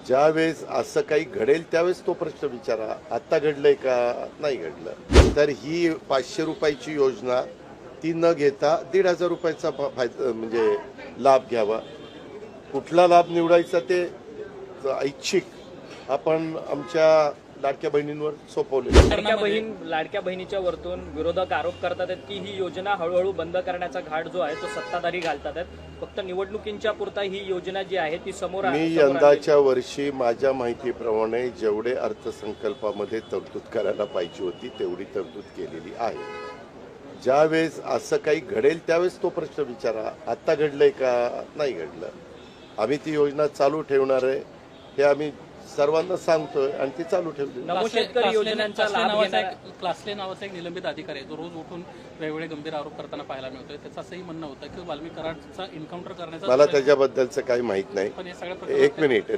ज्यावेळेस असं काही घडेल त्यावेळेस तो प्रश्न विचारा. आत्ता घडलंय का नाही घडलं. तर ही 500 रुपयाची योजना ती न घेता 1,500 रुपयाचा फायदा म्हणजे लाभ घ्यावा. कुठला लाभ निवडायचा ते ऐच्छिक आपण आमच्या लाडक्या बहिणींवर सोपवले. लाडक्या बहिणीच्या वरतून विरोधक आरोप करतात आहेत की ही योजना हळूहळू बंद करण्याचा घाट जो आहे तो सत्ताधारी घालतात आहेत. फक्त निवडणुकींच्या पुरता ही योजना जी आहे ती समोर मी यंदाच्या वर्षी माझ्या माहितीप्रमाणे जेवढे अर्थसंकल्पामध्ये तरतूद करायला पाहिजे होती तेवढी तरतूद केलेली आहे. ज्यावेळेस असं काही घडेल त्यावेळेस तो प्रश्न विचारा. आत्ता घडलंय का नाही घडलं. आम्ही ती योजना चालू ठेवणार आहे हे आम्ही सर्वांना सांगतोय आणि ती चालू ठेवली. नमो शेतकरी योजनांचा लाभ घेणारा क्लासले नावाचा एक निलंबित अधिकारी आहे जो रोज उठून वेगवेगळे गंभीर आरोप करताना पाहायला मिळतोय. त्याचं असंही म्हणणं होतं की वाल्मी कराडचा एन्काउंटर करण्याचा मला त्याच्याबद्दलचं काही माहित नाही. पण हे सगळ्या एक मिनिट